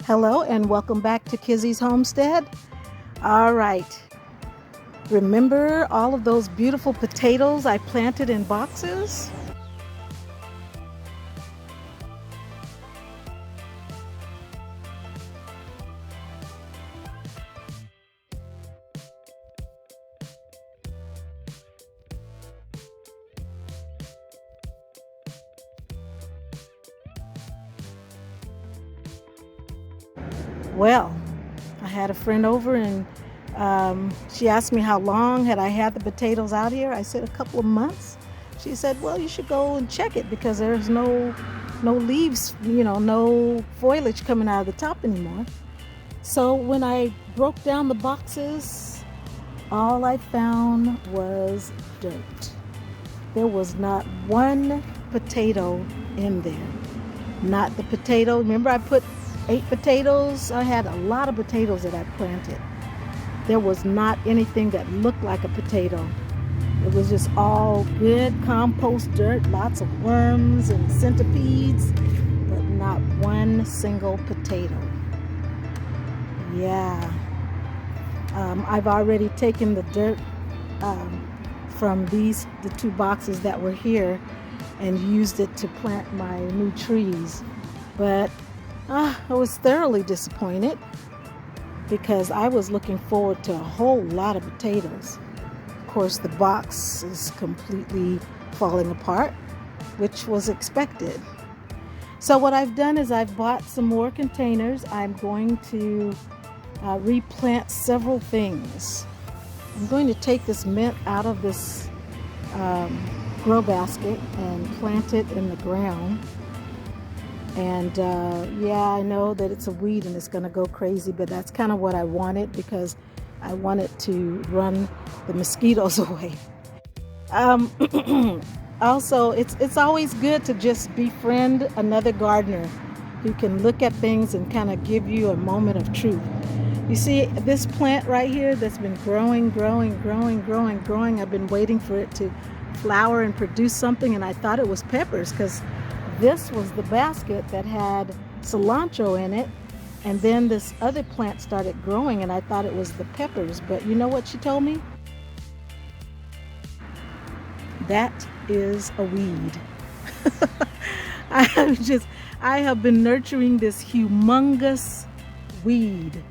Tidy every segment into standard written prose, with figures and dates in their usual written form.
Hello and welcome back to Kizzy's Homestead. All right, remember all of those beautiful potatoes I planted in boxes? Well, I had a friend over and she asked me how long had I had the potatoes out here. I said a couple of months. She said, well, you should go and check it because there's no leaves, no foliage coming out of the top anymore. So when I broke down the boxes, all I found was dirt. There was not one potato in there. Not the potato. Remember I put 8 potatoes? I had a lot of potatoes that I planted. There was not anything that looked like a potato. It was just all good compost dirt, lots of worms and centipedes, but not one single potato. Yeah. I've already taken the dirt from the 2 boxes that were here and used it to plant my new trees. But I was thoroughly disappointed because I was looking forward to a whole lot of potatoes. Of course, the box is completely falling apart, which was expected. So what I've done is I've bought some more containers. I'm going to replant several things. I'm going to take this mint out of this grow basket and plant it in the ground. And yeah, I know that it's a weed and it's going to go crazy, but that's kind of what I wanted because I wanted to run the mosquitoes away. Also, it's always good to just befriend another gardener who can look at things and kind of give you a moment of truth. You see, this plant right here that's been growing. I've been waiting for it to flower and produce something, and I thought it was peppers because this was the basket that had cilantro in it, and then this other plant started growing, and I thought it was the peppers. But you know what she told me? That is a weed. I have been nurturing this humongous weed.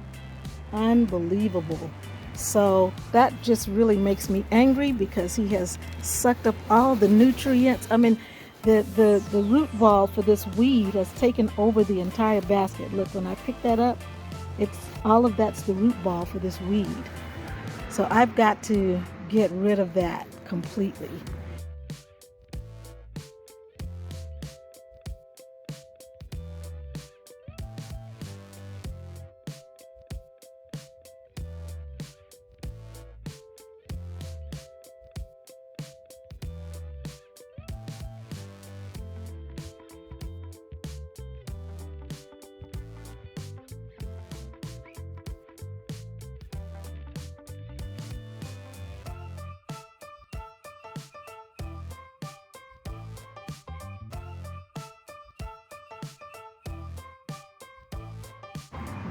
Unbelievable. So that just really makes me angry because he has sucked up all the nutrients. I mean, the root ball for this weed has taken over the entire basket. Look, when I pick that up, it's all of that's the root ball for this weed. So I've got to get rid of that completely.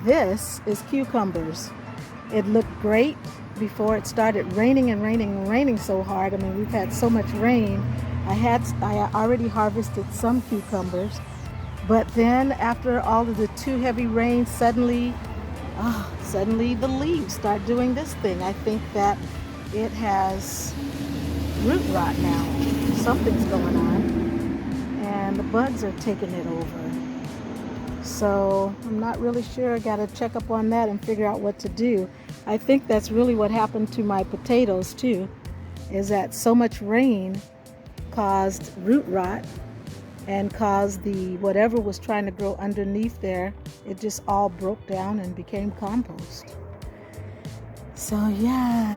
This is cucumbers. It looked great before it started raining and raining so hard. I mean, we've had so much rain. I already harvested some cucumbers, but then after all of the too heavy rain, suddenly the leaves start doing this thing. I think that it has root rot now. Something's going on, and the bugs are taking it over. So I'm not really sure. I got to check up on that and figure out what to do. I think that's really what happened to my potatoes too, is that so much rain caused root rot and caused the whatever was trying to grow underneath there, it just all broke down and became compost. So yeah.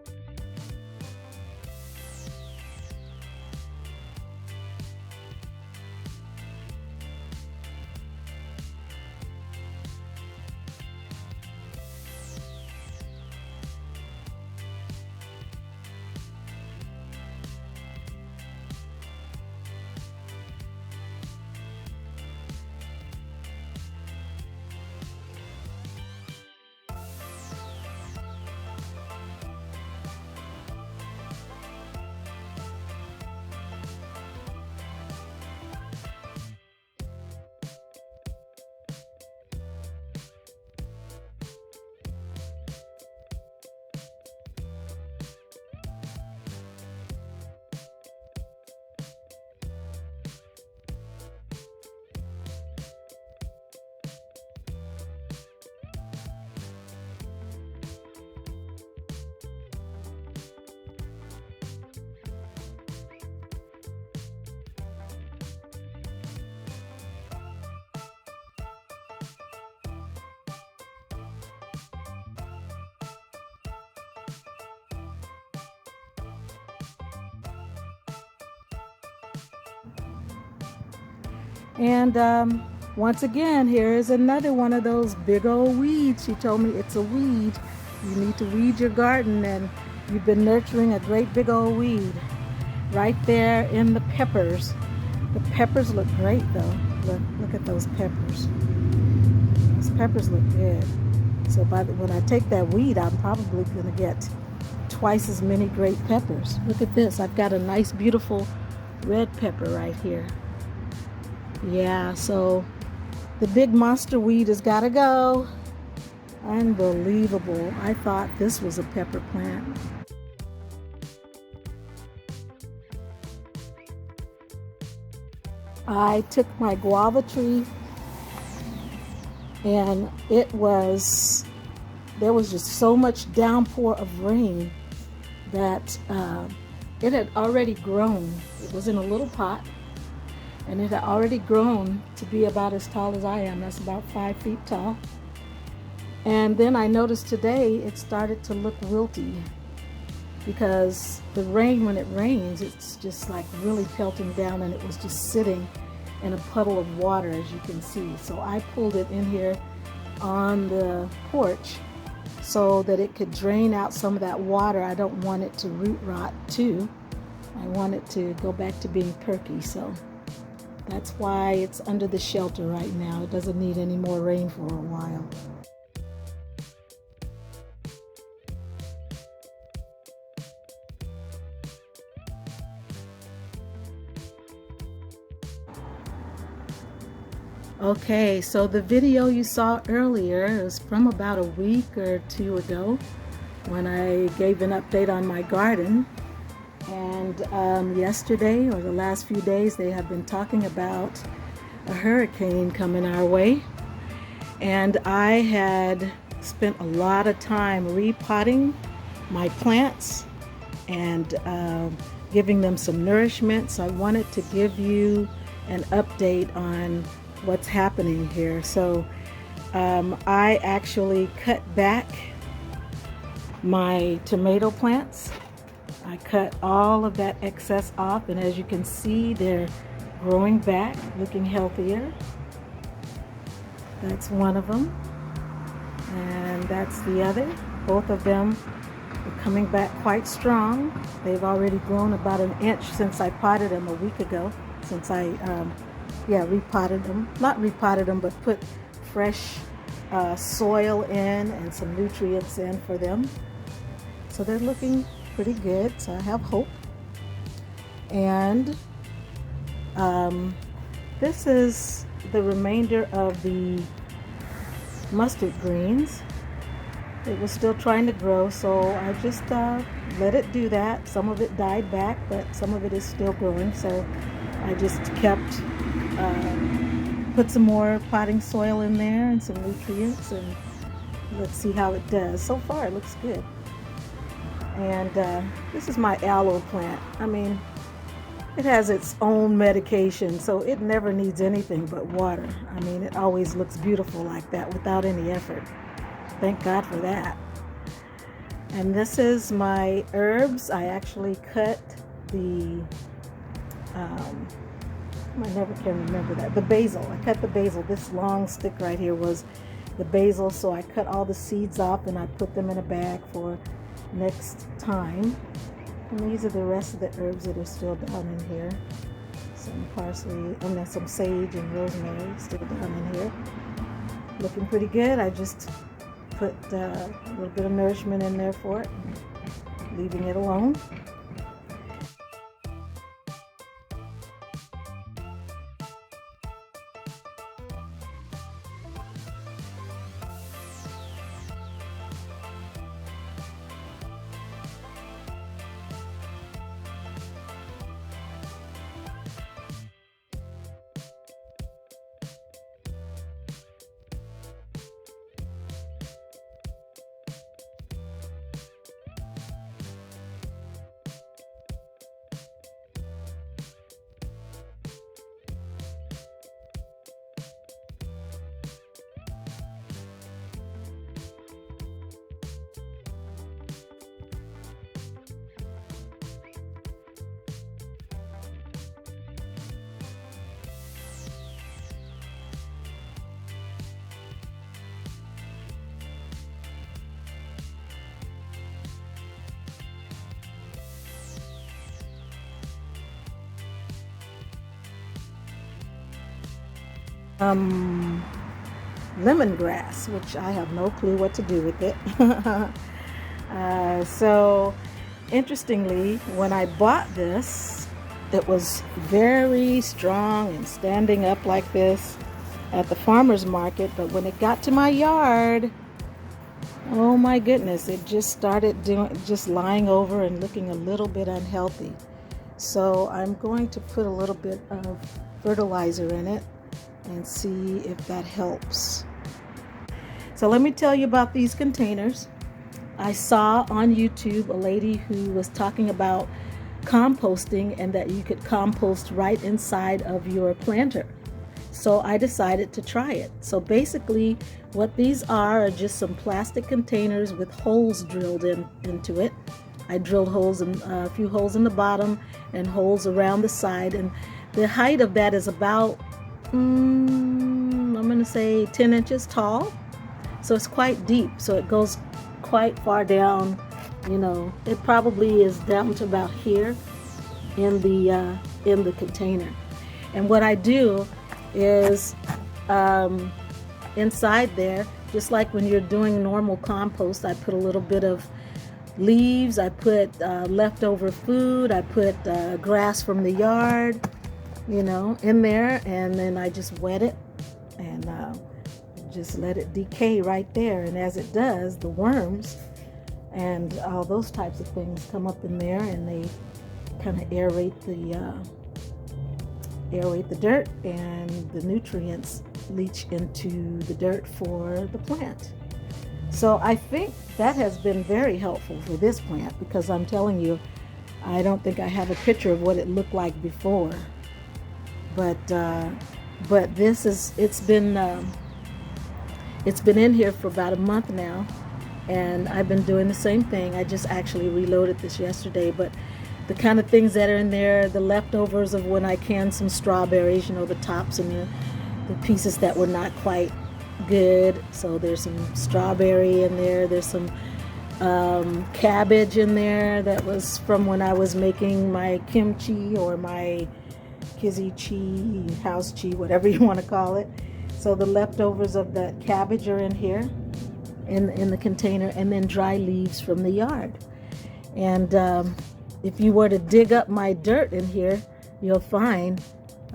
And once again, here is another one of those big old weeds. She told me it's a weed. You need to weed your garden, and you've been nurturing a great big old weed. Right there in the peppers. The peppers look great though. Look at those peppers. Those peppers look good. So when I take that weed, I'm probably going to get twice as many great peppers. Look at this. I've got a nice, beautiful red pepper right here. Yeah, so the big monster weed has got to go. Unbelievable. I thought this was a pepper plant. I took my guava tree, and there was just so much downpour of rain that it had already grown. It was in a little pot, and it had already grown to be about as tall as I am. That's about 5 feet tall. And then I noticed today it started to look wilty, because the rain, when it rains, it's just like really pelting down, and it was just sitting in a puddle of water, as you can see. So I pulled it in here on the porch so that it could drain out some of that water. I don't want it to root rot too. I want it to go back to being perky. So that's why it's under the shelter right now. It doesn't need any more rain for a while. Okay, so the video you saw earlier is from about a week or two ago, when I gave an update on my garden. And yesterday, or the last few days, they have been talking about a hurricane coming our way. And I had spent a lot of time repotting my plants and giving them some nourishment. So I wanted to give you an update on what's happening here. So I actually cut back my tomato plants. I cut all of that excess off, and as you can see, they're growing back, looking healthier. That's one of them, and that's the other. Both of them are coming back quite strong. They've already grown about an inch since I potted them a week ago, since I repotted them. Not repotted them, but put fresh soil in and some nutrients in for them. So they're looking pretty good, so I have hope. And this is the remainder of the mustard greens. It was still trying to grow, so I just let it do that. Some of it died back, but some of it is still growing, so I just kept put some more potting soil in there and some nutrients, and let's see how it does. So far it looks good. And this is my aloe plant. I mean, it has its own medication, so it never needs anything but water. I mean, it always looks beautiful like that without any effort. Thank God for that. And this is my herbs. I actually cut the I never can remember that. The basil. I cut the basil. This long stick right here was the basil, so I cut all the seeds off and I put them in a bag for next time. And these are the rest of the herbs that are still down in here. Some parsley, and then some sage and rosemary still down in here. Looking pretty good. I just put a little bit of nourishment in there for it, leaving it alone. lemongrass, which I have no clue what to do with it. So interestingly, when I bought this, it was very strong and standing up like this at the farmer's market, but when it got to my yard, oh my goodness, it just started just lying over and looking a little bit unhealthy. So I'm going to put a little bit of fertilizer in it and see if that helps. So let me tell you about these containers. I saw on YouTube a lady who was talking about composting and that you could compost right inside of your planter. So I decided to try it. So basically what these are just some plastic containers with holes drilled into it. I drilled holes in a few holes in the bottom and holes around the side, and the height of that is about I'm gonna say 10 inches tall. So it's quite deep, so it goes quite far down. You know, it probably is down to about here in the container. And what I do is inside there, just like when you're doing normal compost, I put a little bit of leaves, I put leftover food, I put grass from the yard, you know, in there, and then I just wet it and just let it decay right there. And as it does, the worms and all those types of things come up in there, and they kind of aerate the dirt, and the nutrients leach into the dirt for the plant. So I think that has been very helpful for this plant, because I'm telling you, I don't think I have a picture of what it looked like before. But this is, it's been in here for about a month now, and I've been doing the same thing. I just actually reloaded this yesterday, but the kind of things that are in there, the leftovers of when I canned some strawberries, you know, the tops and the pieces that were not quite good. So there's some strawberry in there. There's some cabbage in there that was from when I was making my kimchi or my kizichi, house chi, whatever you want to call it. So the leftovers of that cabbage are in here in the container, and then dry leaves from the yard. And if you were to dig up my dirt in here, you'll find,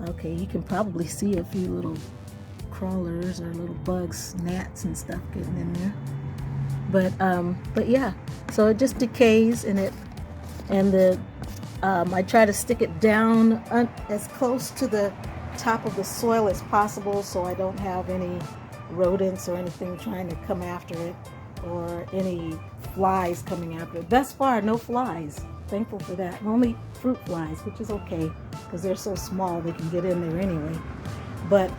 okay, you can probably see a few little crawlers or little bugs, gnats and stuff getting in there. But yeah, so it just decays in it, and I try to stick it down as close to the top of the soil as possible, so I don't have any rodents or anything trying to come after it, or any flies coming after it. Thus far, no flies. Thankful for that. Only fruit flies, which is okay, because they're so small they can get in there anyway. But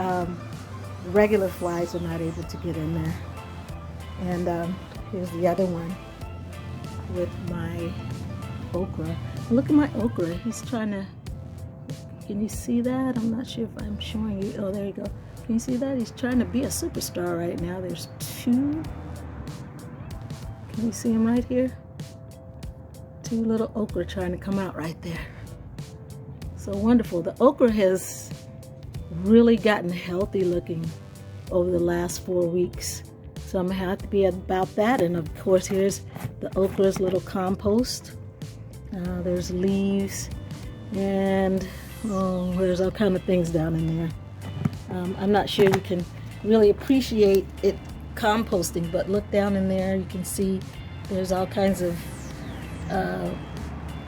regular flies are not able to get in there. And here's the other one with my okra. Look at my okra. He's trying to, can you see that? I'm not sure if I'm showing you. Oh, there you go. Can you see that? He's trying to be a superstar right now. There's two. Can you see him right here? Two little okra trying to come out right there. So wonderful. The okra has really gotten healthy looking over the last 4 weeks. So I'm happy to be about that. And of course, here's the okra's little compost. There's leaves, and there's all kind of things down in there. I'm not sure you can really appreciate it composting, but look down in there, you can see there's all kinds of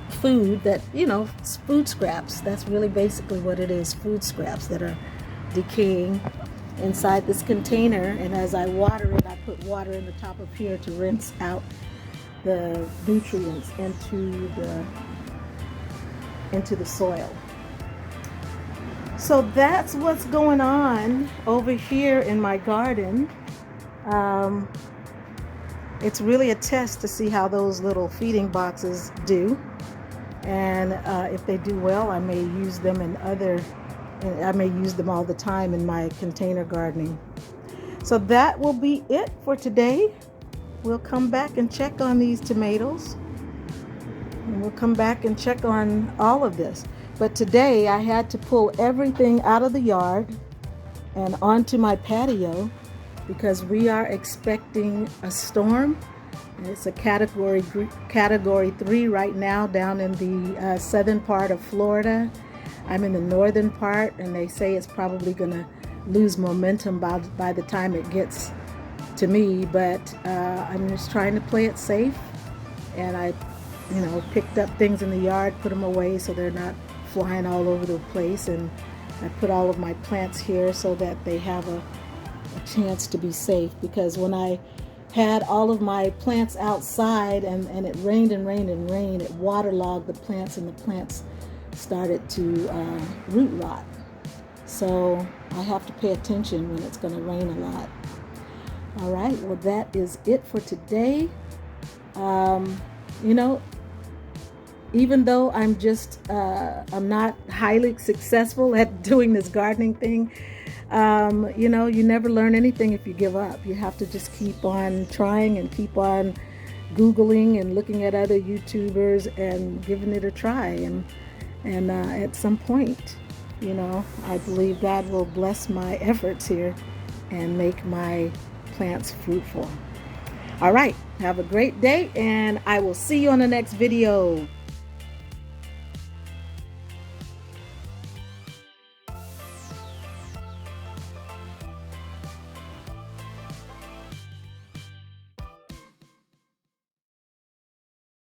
food that, you know, it's food scraps. That's really basically what it is, food scraps that are decaying inside this container. And as I water it, I put water in the top of here to rinse out the nutrients into the soil. So that's what's going on over here in my garden. It's really a test to see how those little feeding boxes do, and if they do well, I may use them I may use them all the time in my container gardening. So that will be it for today. We'll come back and check on these tomatoes, and we'll come back and check on all of this. But today I had to pull everything out of the yard and onto my patio because we are expecting a storm. It's a category 3 right now down in the southern part of Florida. I'm in the northern part, and they say it's probably going to lose momentum by the time it gets to me, but I'm just trying to play it safe. And I picked up things in the yard, put them away so they're not flying all over the place, and I put all of my plants here so that they have a chance to be safe, because when I had all of my plants outside and it rained and rained and rained, it waterlogged the plants, and the plants started to root rot. So I have to pay attention when it's going to rain a lot. All right, well, that is it for today. Even though I'm not highly successful at doing this gardening thing, you never learn anything if you give up. You have to just keep on trying and keep on Googling and looking at other YouTubers and giving it a try. And at some point, I believe God will bless my efforts here and make my plants fruitful. All right, have a great day, and I will see you on the next video.